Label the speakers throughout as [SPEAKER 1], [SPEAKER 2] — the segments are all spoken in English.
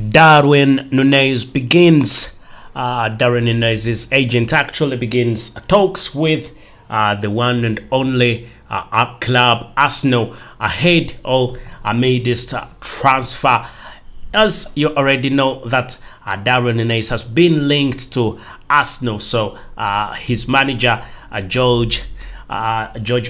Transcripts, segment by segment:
[SPEAKER 1] Darwin Nunez begins. Darwin Nunez's agent actually begins talks with the one and only club Arsenal ahead of amidst transfer. As you already know that Darwin Nunez has been linked to Arsenal, so his manager George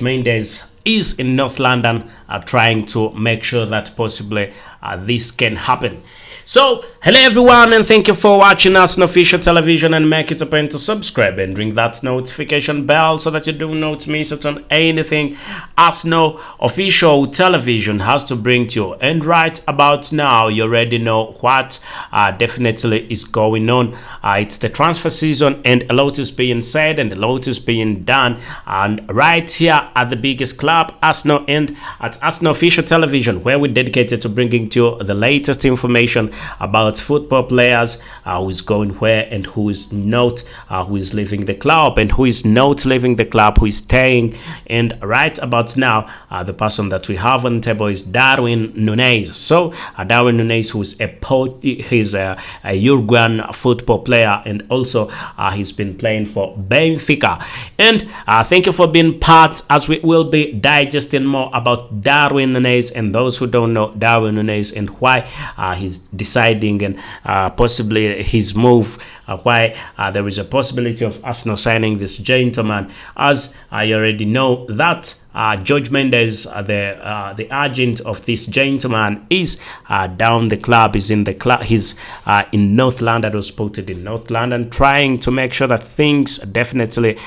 [SPEAKER 1] Mendes is in North London trying to make sure that possibly this can happen. So, hello everyone, and thank you for watching Arsenal Official Television, and make it a point to subscribe and ring that notification bell so that you do not miss out on anything Arsenal Official Television has to bring to you. And right about now, you already know what definitely is going on. It's the transfer season, and a lot is being said and a lot is being done. And right here at the biggest club, Arsenal, and at Arsenal Official Television, where we're dedicated to bringing to you the latest information about football players, who is going where and who is not, who is leaving the club and who is not leaving the club, who is staying. And right about now, the person that we have on the table is Darwin Nunez. So Darwin Nunez, who's a Uruguayan football player, and also he's been playing for Benfica. And thank you for being part, as we will be digesting more about Darwin Nunez and those who don't know Darwin Nunez and why he's deciding and possibly his move, why there is a possibility of Arsenal signing this gentleman. As I already know that George Mendes, the agent of this gentleman, is down the club, is in the club, he's in North London, was spotted in North London, trying to make sure that things definitely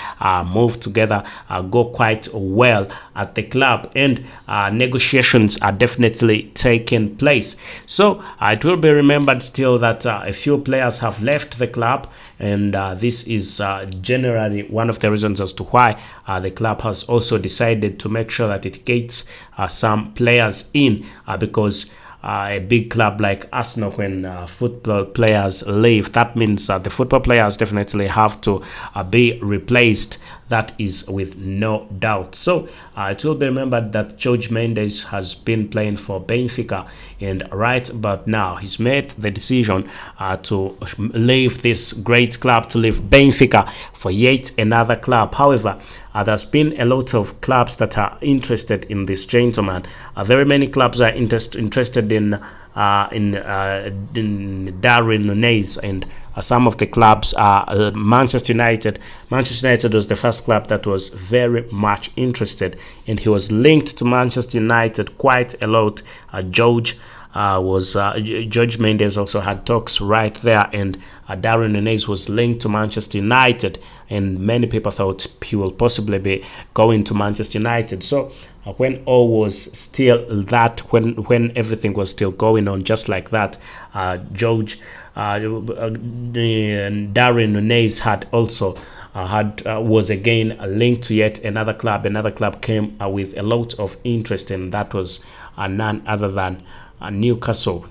[SPEAKER 1] move together, go quite well at the club, and negotiations are definitely taking place. So it will be remembered still that a few players have left the club, and this is generally one of the reasons as to why the club has also decided to make sure that it gets some players in, because a big club like Arsenal, when football players leave, that means the football players definitely have to be replaced. That is with no doubt. So it will be remembered that George Mendes has been playing for Benfica, and right about now he's made the decision to leave this great club, to leave Benfica for yet another club. However, there's been a lot of clubs that are interested in this gentleman. Very many clubs are interested in Darwin Nunez, and some of the clubs are Manchester United. Manchester United was the first club that was very much interested, and he was linked to Manchester United quite a lot. George Mendes also had talks right there, and Darwin Nunez was linked to Manchester United, and many people thought he will possibly be going to Manchester United. So when all was still that, when everything was still going on just like that, Darwin Nunez had also was again linked to yet another club. Another club came with a lot of interest, and that was none other than Newcastle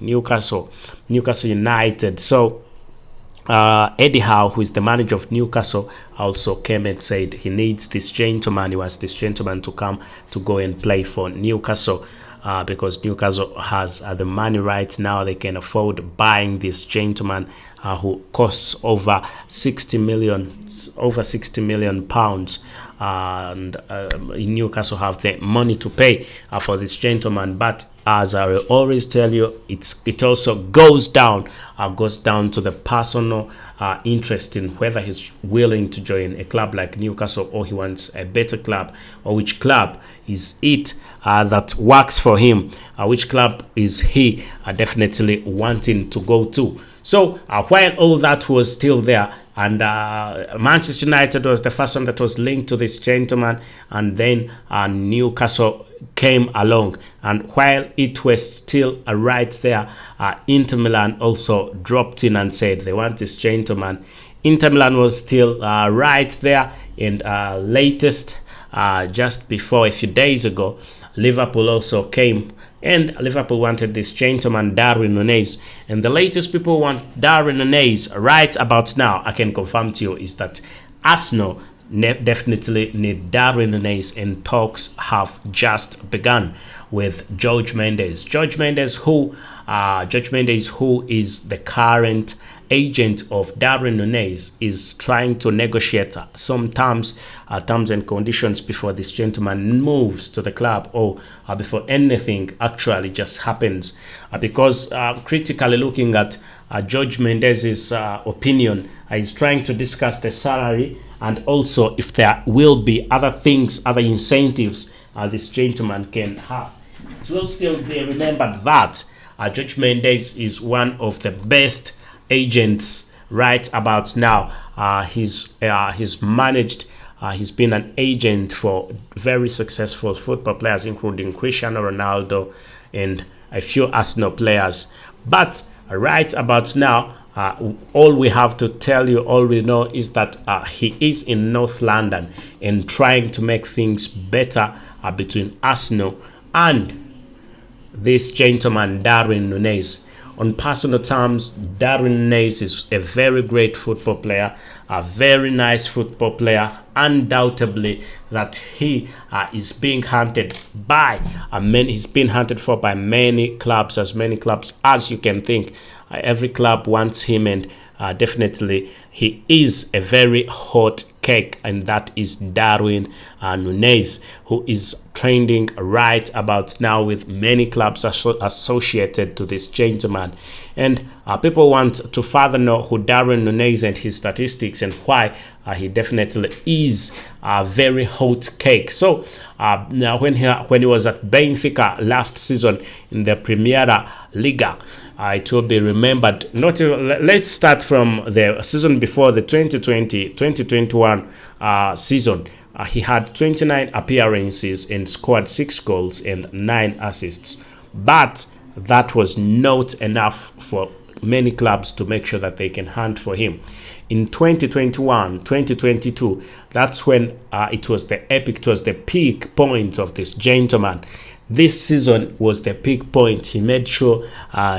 [SPEAKER 1] United. So Eddie Howe, who is the manager of Newcastle, also came and said he needs this gentleman. He wants this gentleman to come to go and play for Newcastle, because Newcastle has the money right now. They can afford buying this gentleman, who costs over 60 million pounds, and Newcastle have the money to pay for this gentleman. But as I will always tell you, it also goes down to the personal interest in whether he's willing to join a club like Newcastle, or he wants a better club, or which club is it that works for him, which club is he definitely wanting to go to. So while all that was still there, and Manchester United was the first one that was linked to this gentleman, and then Newcastle came along, and while it was still right there, Inter Milan also dropped in and said they want this gentleman. Inter Milan was still right there, and latest just before a few days ago, Liverpool also came, and Liverpool wanted this gentleman Darwin Nunez. And the latest people want Darwin Nunez right about now, I can confirm to you, is that Arsenal definitely need Darwin Nunez, and talks have just begun with George Mendes. George Mendes, who is the current agent of Darwin Nunez, is trying to negotiate some terms and conditions before this gentleman moves to the club, or before anything actually just happens. Because critically looking at George Mendes's opinion, he's trying to discuss the salary, and also if there will be other things, other incentives this gentleman can have. It will still be remembered that George Mendes is one of the best agents right about now. He's managed. He's been an agent for very successful football players, including Cristiano Ronaldo and a few Arsenal players. But right about now, all we have to tell you, all we know is that he is in North London and trying to make things better between Arsenal and this gentleman, Darwin Nunez. On personal terms, Darwin Nunez is a very great football player, a very nice football player. Undoubtedly, that he is being hunted by he's been hunted for by many clubs, as you can think. Every club wants him, and definitely he is a very hot cake, and that is Darwin Nunez, who is trending right about now with many clubs associated to this gentleman. And people want to further know who Darwin Nunez and his statistics, and why he definitely is a very hot cake. So now when he was at Benfica last season in the Primeira Liga, it will be remembered. Let's start from the season before, the 2020-2021 season. He had 29 appearances and scored 6 goals and 9 assists. But that was not enough for many clubs to make sure that they can hunt for him. In 2021-2022, that's when it was the peak point of this gentleman. This season was the peak point. He made sure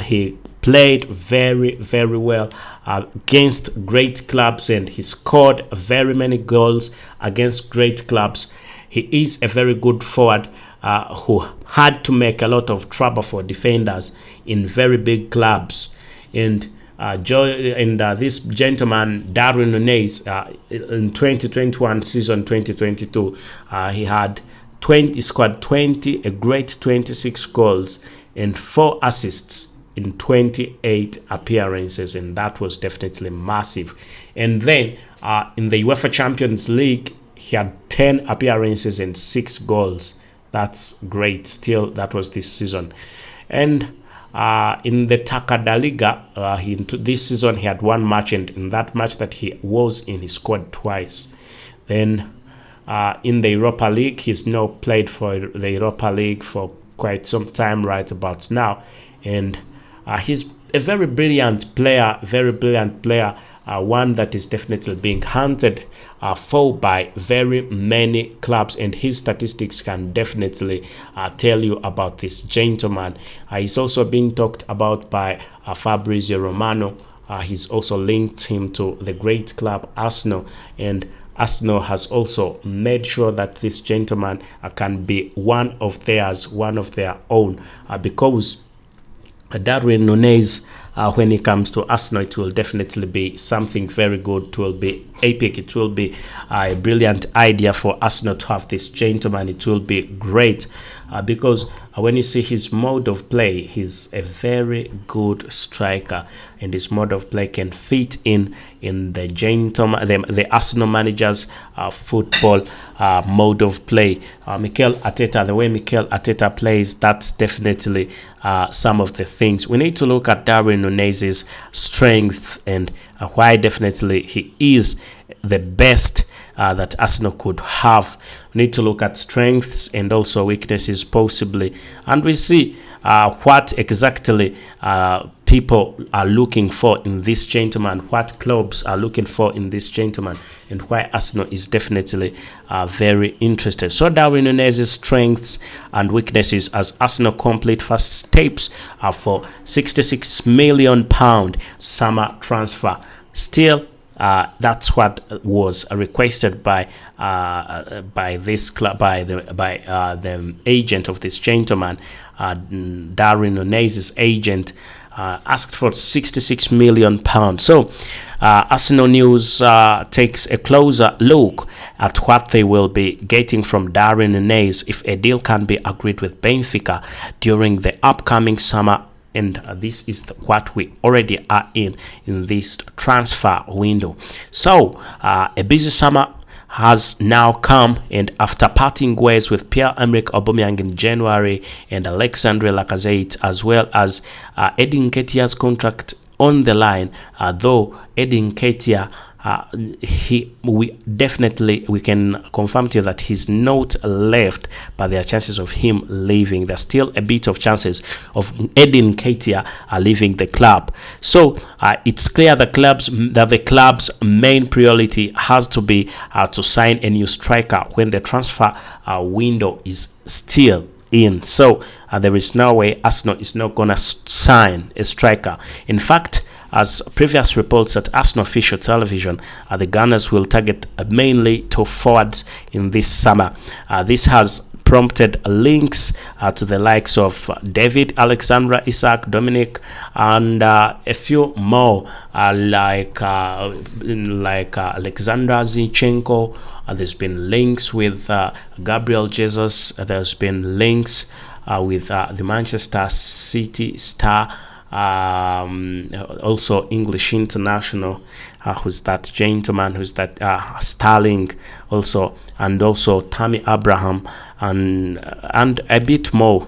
[SPEAKER 1] he played very, very well against great clubs, and he scored very many goals against great clubs. He is a very good forward who had to make a lot of trouble for defenders in very big clubs. And this gentleman, Darwin Nunez, in 2021 season 2022, he scored 20, a great 26 goals and 4 assists in 28 appearances, and that was definitely massive. And then in the UEFA Champions League, he had 10 appearances and 6 goals. That's great. Still, that was this season. And in the Takada Liga, this season he had 1 match, and in that match that he was in, he scored twice. Then in the Europa League, he's now played for the Europa League for quite some time right about now, and he's a very brilliant player, one that is definitely being hunted for by very many clubs, and his statistics can definitely tell you about this gentleman. He's also being talked about by Fabrizio Romano. He's also linked him to the great club Arsenal, and Arsenal has also made sure that this gentleman can be one of their own, because Darwin Nunez, when it comes to Arsenal, it will definitely be something very good. It will be epic. It will be a brilliant idea for Arsenal to have this gentleman. It will be great because when you see his mode of play, he's a very good striker, and his mode of play can fit in the gentleman, the Arsenal manager's football mode of play. Mikel Arteta, the way Mikel Arteta plays, that's definitely some of the things. We need to look at Darwin Nunez's strength and why definitely he is the best that Arsenal could have. We need to look at strengths and also weaknesses possibly, and we see what exactly people are looking for in this gentleman, what clubs are looking for in this gentleman, and why Arsenal is definitely very interested. So Darwin Nunez's strengths and weaknesses as Arsenal complete first steps for £66 million summer transfer. Still, That's what was requested by this club, by the agent of this gentleman, Darwin Nunez's agent. Asked for £66 million. So Arsenal News takes a closer look at what they will be getting from Darwin Nunez if a deal can be agreed with Benfica during the upcoming summer. And this is what we already are in this transfer window. So a busy summer has now come, and after parting ways with Pierre-Emerick Aubameyang in January and Alexandre Lacazette, as well as Edin Nketiah's contract on the line, though Edin Nketiah, we can confirm to you that he's not left, but there are chances of him leaving. There's still a bit of chances of Edin Nketiah leaving the club. So it's clear that the club's main priority has to be to sign a new striker when the transfer window is still in. So there is no way Arsenal is not gonna sign a striker. In fact, as previous reports at Arsenal official television, the Gunners will target mainly to forwards in this summer. This has prompted links to the likes of David, Alexandra Isak, Dominic, and a few more like Alexander Zinchenko. There's been links with Gabriel Jesus. There's been links with the Manchester City star, also English international, who's that gentleman, who's that Sterling also, and also Tammy Abraham, and a bit more.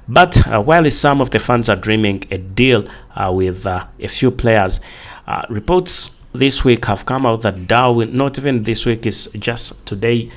[SPEAKER 1] But while some of the fans are dreaming a deal with a few players, reports this week have come out that Darwin, not even this week, is just today,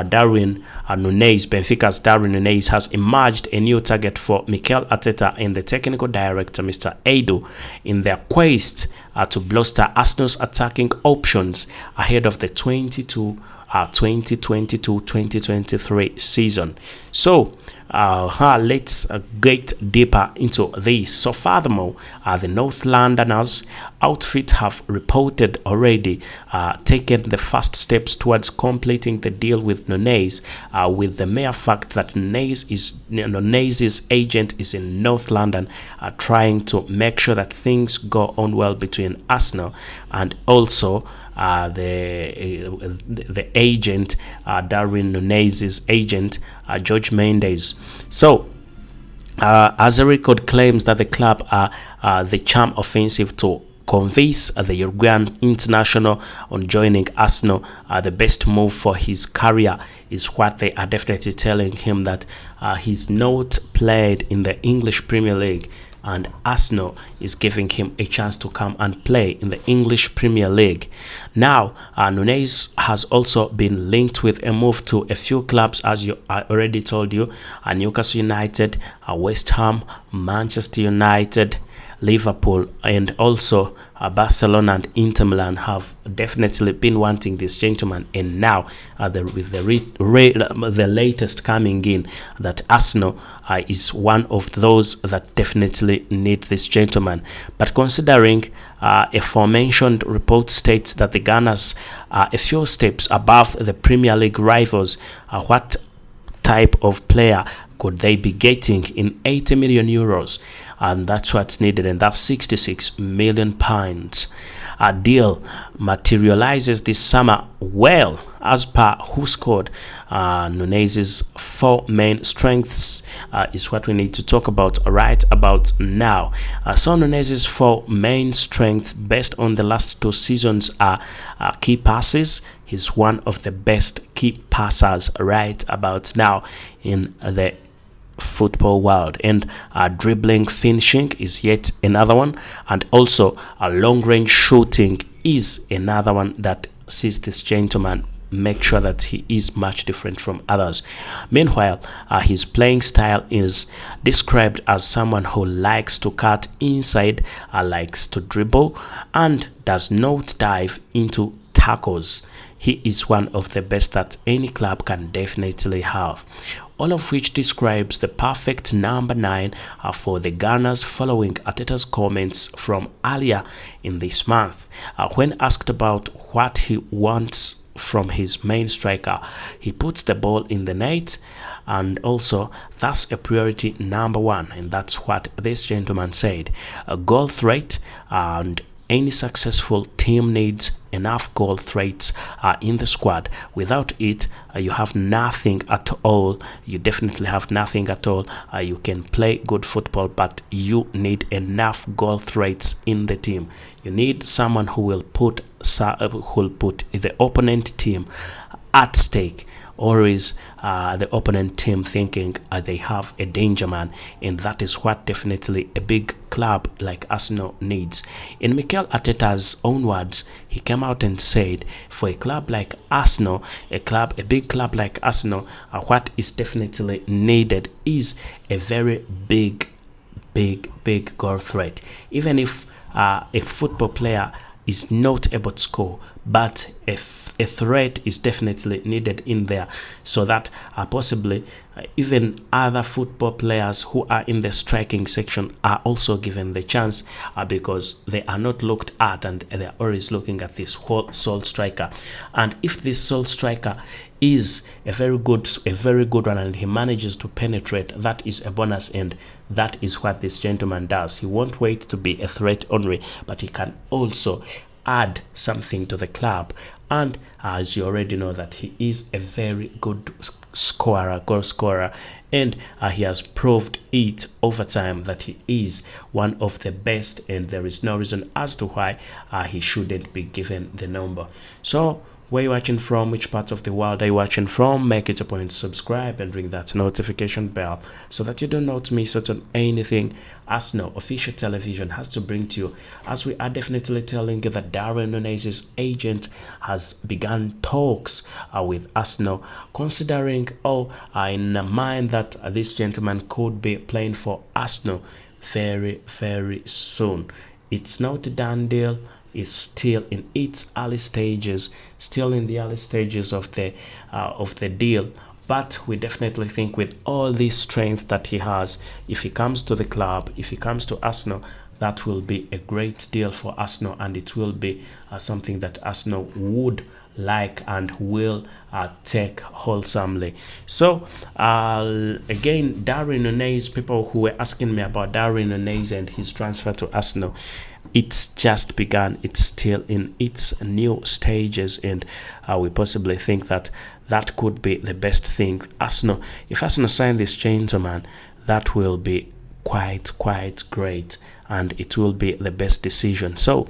[SPEAKER 1] Darwin Nunez, Benfica's Darwin Nunez, has emerged a new target for Mikel Arteta and the technical director, Mr. Edu, in their quest to bolster Arsenal's attacking options ahead of the 2022-2023 season. So let's get deeper into this. So furthermore, the North Londoners outfit have reported already taken the first steps towards completing the deal with Nunez, with the mere fact that Nunez's agent is in North London, trying to make sure that things go on well between Arsenal and also the agent, Darwin Nunez's agent, George Mendes. So as a record claims that the club are the charm offensive to convince the Uruguayan international on joining Arsenal. The best move for his career is what they are definitely telling him, that he's not played in the English Premier League, and Arsenal is giving him a chance to come and play in the English Premier League. Now, Nunez has also been linked with a move to a few clubs, as I already told you, Newcastle United, West Ham, Manchester United, Liverpool, and also Barcelona and Inter Milan have definitely been wanting this gentleman. And now with the latest coming in, that Arsenal is one of those that definitely need this gentleman. But considering a aforementioned report states that the Gunners are a few steps above the Premier League rivals, what type of player could they be getting in 80 million euros? And that's what's needed, and that's 66 million pounds. A deal materializes this summer. Well, as per Who Scored, Nunez's four main strengths is what we need to talk about right about now. So Nunez's four main strengths based on the last two seasons are key passes. He's one of the best key passers right about now in the football world, and dribbling finishing is yet another one, and also long range shooting is another one that sees this gentleman make sure that he is much different from others. Meanwhile, his playing style is described as someone who likes to cut inside, likes to dribble, and does not dive into tackles. He is one of the best that any club can definitely have. all of which describes the perfect number 9 for the Gunners following Arteta's comments from earlier in this month. When asked about what he wants from his main striker, he puts the ball in the net, and also that's a priority number 1, and that's what this gentleman said. A goal threat, and any successful team needs enough goal threats in the squad. Without it, you have nothing at all. You definitely have nothing at all. You can play good football, but you need enough goal threats in the team. You need someone who will put the opponent team at stake, or is the opponent team thinking they have a danger man, and that is what definitely a big club like Arsenal needs. In Mikel Arteta's own words, he came out and said, for a club like Arsenal, a big club like Arsenal, what is definitely needed is a very big goal threat. Even if a football player is not able to score, but a threat is definitely needed in there, so that possibly even other football players who are in the striking section are also given the chance, because they are not looked at and they are always looking at this whole sole striker. And if this sole striker is a very good one and he manages to penetrate, that is a bonus, and that is what this gentleman does. He won't wait to be a threat only, but he can also add something to the club. And as you already know, that he is a very good goal scorer, and he has proved it over time that he is one of the best, and there is no reason as to why he shouldn't be given the number. So where are you watching from? Which part of the world are you watching from? Make it a point to subscribe and ring that notification bell so that you do not miss out on anything Arsenal official television has to bring to you, as we are definitely telling you that Darwin Nunez's agent has begun talks with Arsenal, considering in mind that this gentleman could be playing for Arsenal very soon. It's not a done deal. Is still in its early stages, of the deal. But we definitely think with all this strength that he has, if he comes to the club, if he comes to Arsenal, that will be a great deal for Arsenal, and it will be something that Arsenal would like and will take wholesomely. So again, Darwin Nunez, people who were asking me about Darwin Nunez and his transfer to Arsenal, it's just begun. It's still in its new stages, and we possibly think that that could be the best thing. If Arsenal sign this gentleman, that will be quite great, and it will be the best decision. So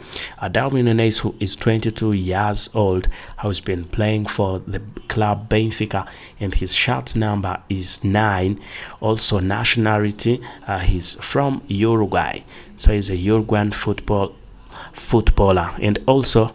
[SPEAKER 1] Darwin Nunez, who is 22 years old, has been playing for the club Benfica, and his shirt number is 9. Also nationality, he's from Uruguay, so he's a Uruguayan footballer. And also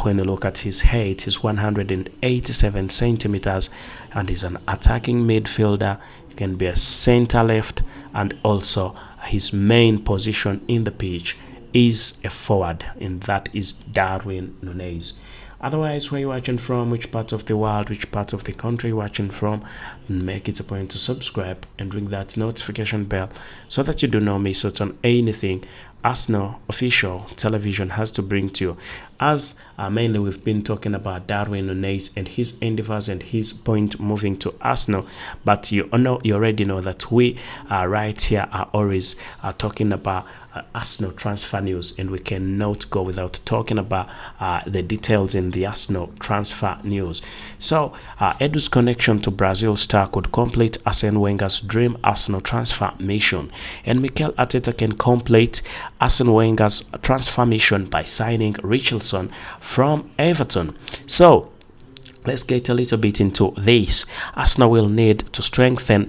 [SPEAKER 1] when you look at his height, he's 187 centimeters, and he's an attacking midfielder. He can be a center left, and also his main position in the pitch is a forward, and that is Darwin Nunez. Otherwise, where you're watching from, which part of the world, which part of the country you're watching from, make it a point to subscribe and ring that notification bell so that you do not miss out on anything Arsenal official television has to bring to you. As mainly we've been talking about Darwin Nunez and his endeavors and his point moving to Arsenal, but you already know that we right here are always talking about Arsenal transfer news, and we cannot go without talking about the details in the Arsenal transfer news. So Edu's connection to Brazil star could complete Arsene Wenger's dream Arsenal transfer mission, and Mikel Arteta can complete Arsene Wenger's transfer mission by signing Richarlison from Everton. So let's get a little bit into this. Arsenal will need to strengthen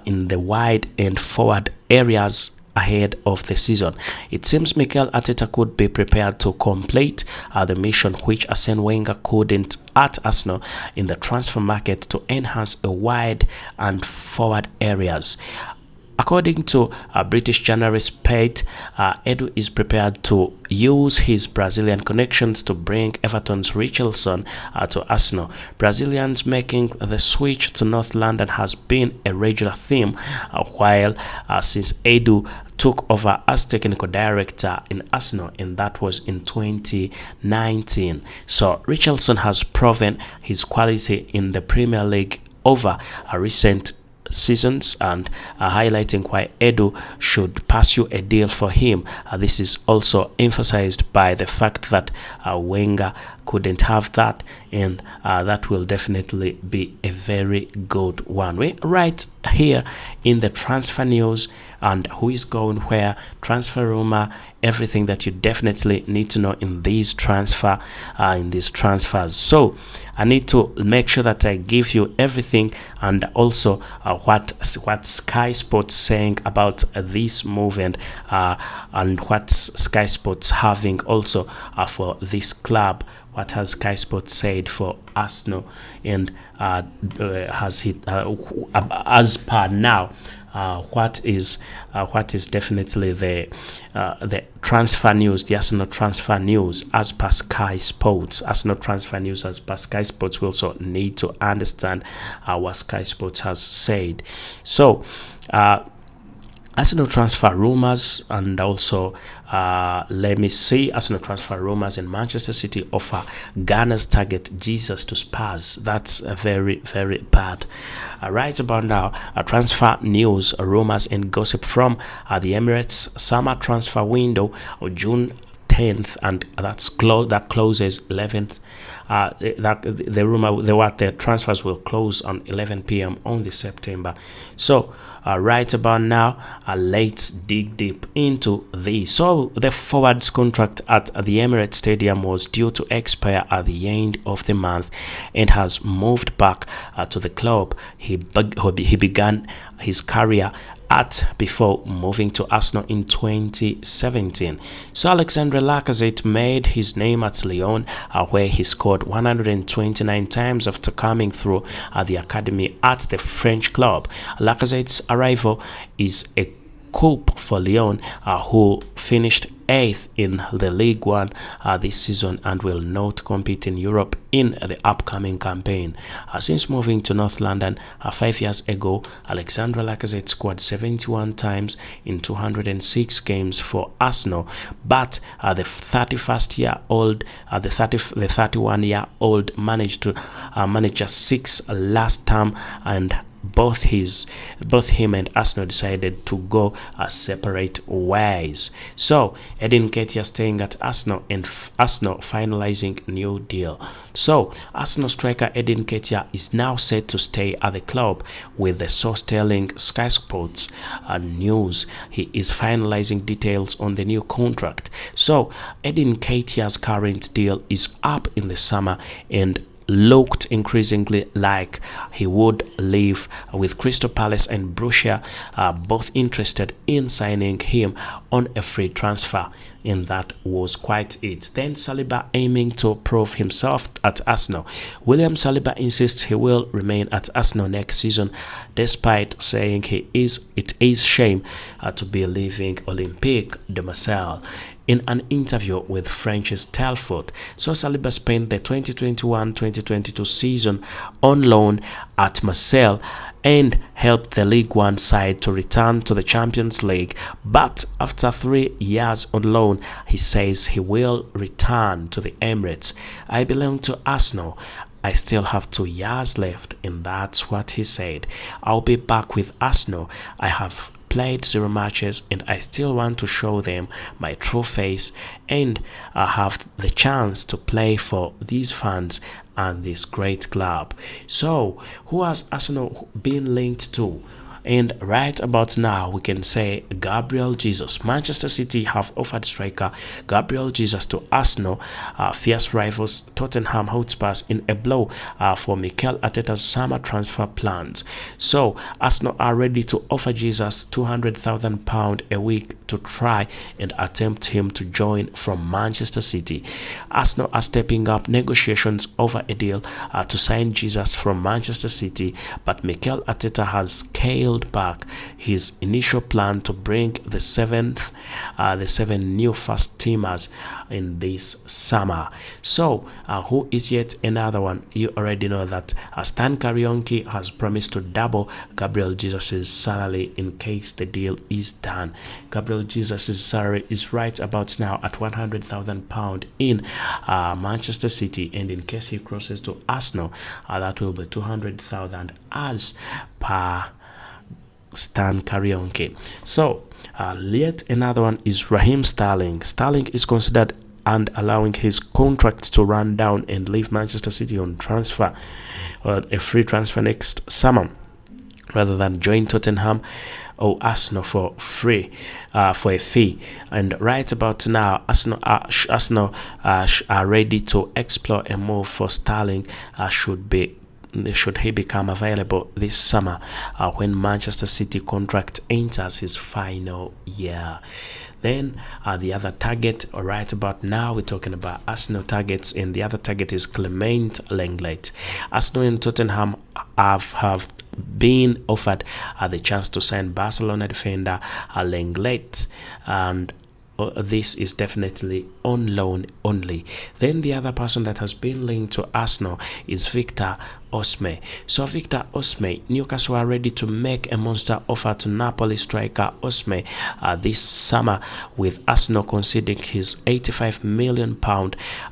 [SPEAKER 1] in the wide and forward areas ahead of the season. It seems Mikel Arteta could be prepared to complete the mission which Arsene Wenger couldn't at Arsenal in the transfer market, to enhance a wide and forward areas. according to British journalist Pate, Edu is prepared to use his Brazilian connections to bring Everton's Richarlison to Arsenal. Brazilians making the switch to North London has been a regular theme, while since Edu took over as technical director in Arsenal, and that was in 2019. So Richarlison has proven his quality in the Premier League over a recent seasons, and highlighting why Edu should pursue a deal for him. This is also emphasized by the fact that Wenger couldn't have that, and that will definitely be a very good one. We right here in the transfer news and who is going where, transfer rumor, everything that you definitely need to know in these transfers. So I need to make sure that I give you everything, and also what Sky Sports saying about this move, and what Sky Sports having also for this club. What has Sky Sports said for Arsenal, and has he as per now, what is definitely the transfer news, the Arsenal transfer news as per Sky Sports. Arsenal transfer news as per Sky Sports. We also need to understand what Sky Sports has said. So Arsenal transfer rumors, and also let me see, Arsenal transfer rumors, and Manchester City offer Ghana's target Jesus to Spurs. That's very, very bad. Right about now, transfer news, rumors, and gossip from the Emirates summer transfer window of June 10th, and that closes 11th. The transfers will close on 11 p.m. on the September. So right about now, let's dig deep into this. So the forward's contract at the Emirates Stadium was due to expire at the end of the month, and has moved back to the club he began his career at before moving to Arsenal in 2017. So Alexandre Lacazette made his name at Lyon, where he scored 129 times after coming through the academy at the French club. Lacazette's arrival is a coup for Lyon, who finished 8th in the League One this season, and will not compete in Europe in the upcoming campaign. Since moving to North London 5 years ago, Alexandre Lacazette scored 71 times in 206 games for Arsenal, but the 31-year-old managed to manage just 6 last term, and both him and Arsenal decided to go separate ways. So Eddie Nketiah staying at Arsenal, and Arsenal finalizing new deal. So Arsenal striker Eddie Nketiah is now set to stay at the club, with the source telling Sky Sports News he is finalizing details on the new contract. So Eddie Nketiah's current deal is up in the summer, and looked increasingly like he would leave, with Crystal Palace and Borussia both interested in signing him on a free transfer, and that was quite it. Then Saliba aiming to prove himself at Arsenal. William Saliba insists he will remain at Arsenal next season, despite saying it is shame to be leaving Olympique de Marseille. In an interview with French's Telfort, so Saliba spent the 2021-2022 season on loan at Marseille and helped the League One side to return to the Champions League. But after 3 years on loan, he says he will return to the Emirates. I belong to Arsenal. I still have 2 years left, and that's what he said. I'll be back with Arsenal. I have played 0 matches, and I still want to show them my true face, and I have the chance to play for these fans and this great club. So who has Arsenal been linked to? And right about now, we can say Gabriel Jesus. Manchester City have offered striker Gabriel Jesus to Arsenal, fierce rivals Tottenham Hotspurs, in a blow for Mikel Arteta's summer transfer plans. So Arsenal are ready to offer Jesus £200,000 a week to try and attempt him to join from Manchester City. Arsenal are stepping up negotiations over a deal to sign Jesus from Manchester City, but Mikel Arteta has scaled back his initial plan to bring the seven new first teamers in this summer. So who is yet another one? You already know that Stan Karionki has promised to double Gabriel Jesus' salary in case the deal is done. Gabriel Jesus' salary is right about now at £100,000 in Manchester City, and in case he crosses to Arsenal, that will be 200,000 as per Stan Karionki. So yet another one is Raheem Sterling. Sterling is considered and allowing his contract to run down and leave Manchester City on transfer, or a free transfer next summer, rather than join Tottenham or Arsenal for free, for a fee. And right about now, Arsenal are ready to explore a move for Sterling. Should he become available this summer, when Manchester City contract enters his final year. Then the other target, right about now, we're talking about Arsenal targets, and the other target is Clement Langley. Arsenal and Tottenham have been offered the chance to sign Barcelona defender Langley, and this is definitely on loan only. Then the other person that has been linked to Arsenal is Victor Osimhen. So Victor Osimhen, Newcastle are ready to make a monster offer to Napoli striker Osimhen this summer, with Arsenal conceding his £85 million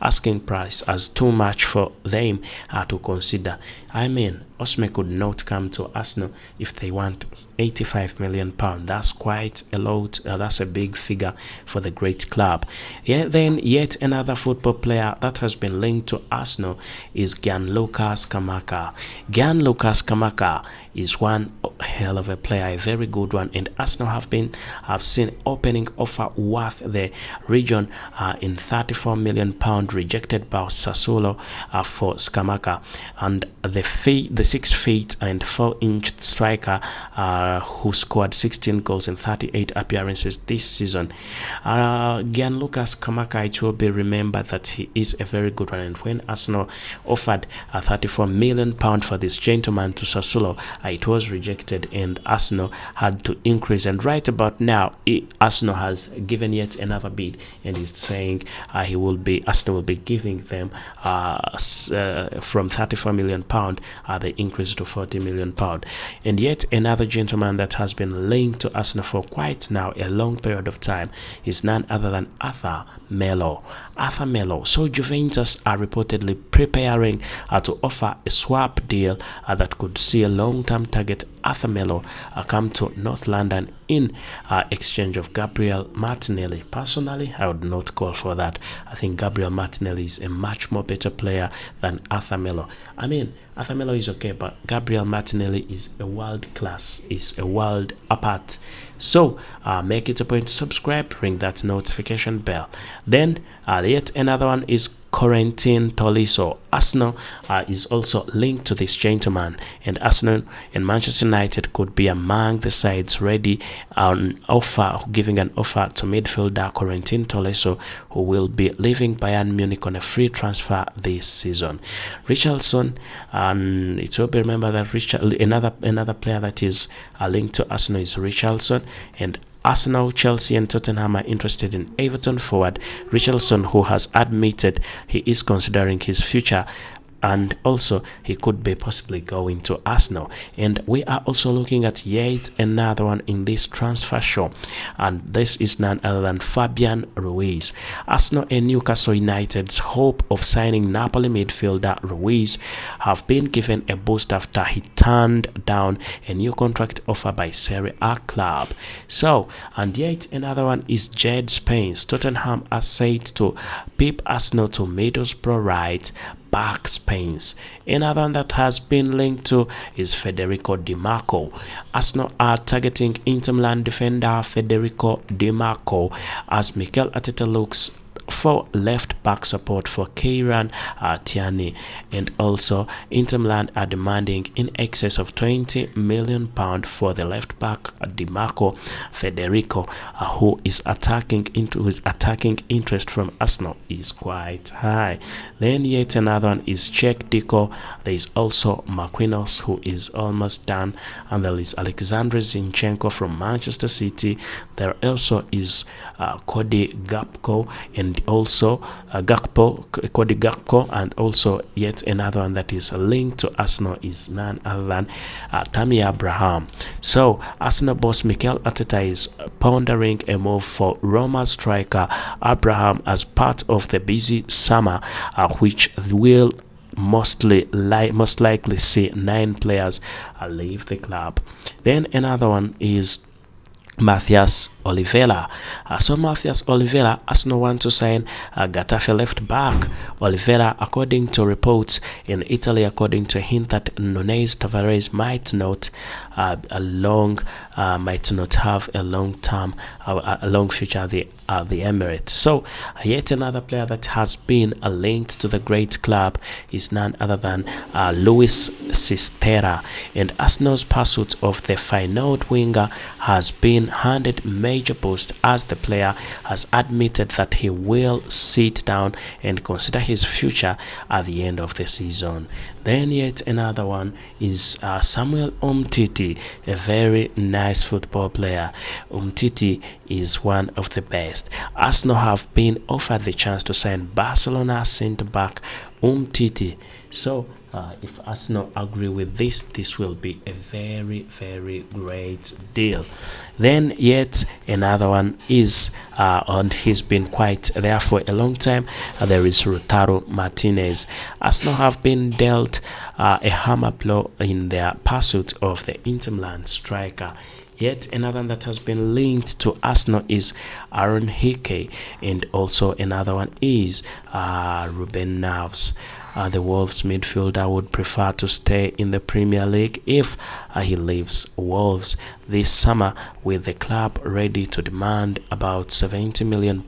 [SPEAKER 1] asking price as too much for them to consider. I mean, Osimhen could not come to Arsenal if they want £85 million. That's quite a lot. That's a big figure for the great club. Then yet another football player that has been linked to Arsenal is Gianluca Scamacca. Gianluca Scamacca is one hell of a player, a very good one, and Arsenal have seen opening offer worth the region in £34 million rejected by Sassuolo for Scamacca, and the 6 feet and 4-inch striker who scored 16 goals in 38 appearances this season. Gianluca Scamacca, it will be remembered that he is a very good one, and when Arsenal offered £34 million for this gentleman to Sassuolo, it was rejected and Arsenal had to increase. And right about now, Arsenal has given yet another bid and is saying Arsenal will be giving them from £34 million they increase to £40 million. And yet another gentleman that has been linked to Arsenal for quite now a long period of time is none other than Arthur Melo. So Juventus are reportedly preparing to offer a swap deal that could see a long-term target Arthur Melo come to North London in exchange of Gabriel Martinelli. Personally, I would not call for that. I think Gabriel Martinelli is a much more better player than Arthur Melo. I mean, Arthur Melo is okay, but Gabriel Martinelli is a world class, is a world apart. So make it a point to subscribe, ring that notification bell. Then yet another one is Corentin Tolisso. Arsenal is also linked to this gentleman, and Arsenal and Manchester United could be among the sides ready giving an offer to midfielder Corentin Tolisso, who will be leaving Bayern Munich on a free transfer this season. Richarlison, and it will be remembered that another player that is linked to Arsenal is Richarlison, and Arsenal, Chelsea and Tottenham are interested in Everton forward Richarlison, who has admitted he is considering his future, and also he could be possibly going to Arsenal. And we are also looking at yet another one in this transfer show, and this is none other than Fabian Ruiz. Arsenal and Newcastle United's hope of signing Napoli midfielder Ruiz have been given a boost after he turned down a new contract offer by Serie A club. So, and yet another one is Jed Spence. Tottenham are said to pip Arsenal to Middlesbrough right back Spence. Another one that has been linked to is Federico Di Marco. Arsenal are targeting Inter Milan defender Federico Di Marco as Mikel Arteta looks for left back support for Kieran Tierney, and also Inter Milan are demanding in excess of £20 million for the left back Dimarco Federico, who is attacking interest from Arsenal is quite high. Then yet another one is Czech Diko. There is also Marquinhos, who is almost done, and there is Alexander Zinchenko from Manchester City. There also is Cody Gakpo, and also Cody Gakpo, and also yet another one that is linked to Arsenal is none other than Tammy Abraham. So Arsenal boss Mikel Arteta is pondering a move for Roma striker Abraham as part of the busy summer, which will most likely see 9 players leave the club. Then another one is Mathias Oliveira. So Mathias Oliveira, Arsenal want to sign Getafe left back. Oliveira, according to reports in Italy, according to a hint that Nunez Tavares might not have a long term, a long future at the Emirates. So yet another player that has been linked to the great club is none other than Luis Cistera, and Arsenal's pursuit of the Feyenoord winger has been handed major boost as the player has admitted that he will sit down and consider his future at the end of the season. Then yet another one is Samuel Umtiti, a very nice football player. Umtiti is one of the best. Arsenal have been offered the chance to sign Barcelona centre-back Umtiti. So if Arsenal agree with this will be a very, very great deal. Then yet another one is and he's been quite there for a long time. There is Lautaro Martinez. Arsenal have been dealt a hammer blow in their pursuit of the Inter Milan striker. Yet another one that has been linked to Arsenal is Aaron Hickey, and also another one is Ruben Neves. The Wolves midfielder would prefer to stay in the Premier League if he leaves Wolves this summer, with the club ready to demand about £70 million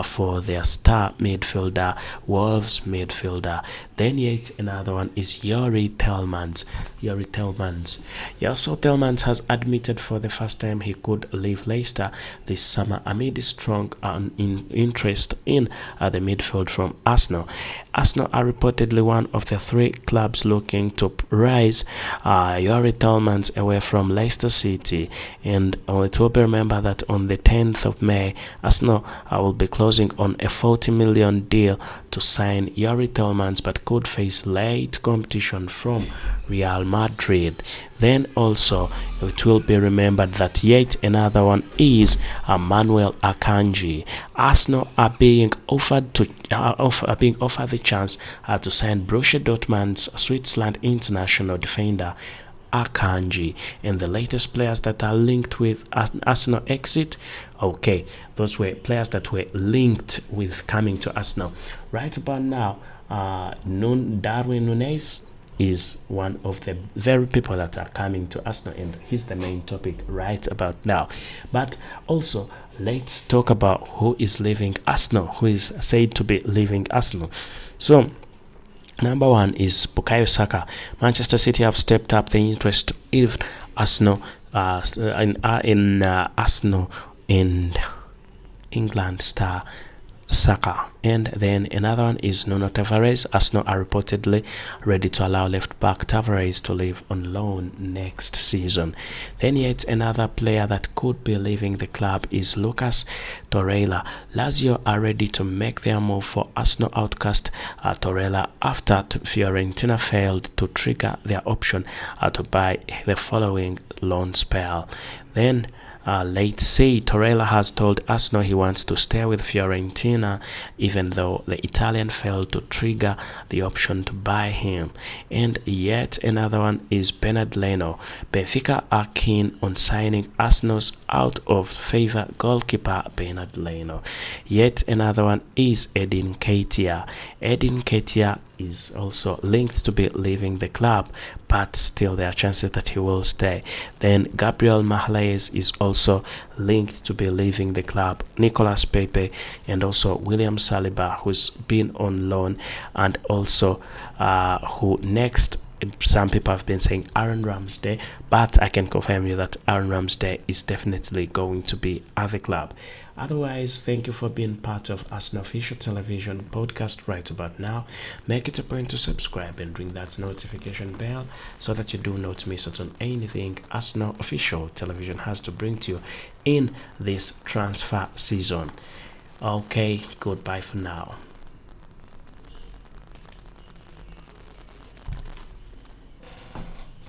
[SPEAKER 1] for their star midfielder, Wolves midfielder. Then yet another one is Yuri Tielemans. So Tielemans has admitted for the first time he could leave Leicester this summer amid strong interest in the midfield from Arsenal. Arsenal are reportedly one of the 3 clubs looking to rise Yuri Tielemans away from Leicester City, and it will be remembered that on the 10th of May, Arsenal will be closing on a £40 million deal to sign Yuri Tielemans, but could face late competition from Real Madrid. Then also it will be remembered that yet another one is Manuel Akanji. Arsenal are being offered the chance to sign Borussia Dortmund's Switzerland international defender Akanji, and the latest players that are linked with Arsenal exit. Okay, those were players that were linked with coming to Arsenal. Right about now, Darwin Nunez is one of the very people that are coming to Arsenal, and he's the main topic right about now. But also, let's talk about who is leaving Arsenal, who is said to be leaving Arsenal. So number 1 is Bukayo Saka. Manchester City have stepped up the interest in Arsenal Arsenal and England star Saka. And then another one is Nuno Tavares. Arsenal are reportedly ready to allow left back Tavares to leave on loan next season. Then yet another player that could be leaving the club is Lucas Torreila. Lazio are ready to make their move for Arsenal outcast Torreila after Fiorentina failed to trigger their option to buy the following loan spell. Then let's say Torreila has told Arsenal he wants to stay with Fiorentina, even though the Italian failed to trigger the option to buy him. And yet another one is Bernard Leno. Benfica are keen on signing Arsenal's out of favor goalkeeper Bernard Leno. Yet another one is Edin Ketia. Edin Ketia is also linked to be leaving the club, but still there are chances that he will stay. Then Gabriel Magalhaes is also linked to be leaving the club. Nicolas Pepe and also William Saliba, who's been on loan, and also who next, some people have been saying Aaron Ramsey, but I can confirm you that Aaron Ramsey is definitely going to be at the club. Otherwise, thank you for being part of Arsenal Official Television podcast right about now. Make it a point to subscribe and ring that notification bell so that you do not miss out on anything Arsenal Official Television has to bring to you in this transfer season. Okay, goodbye for now.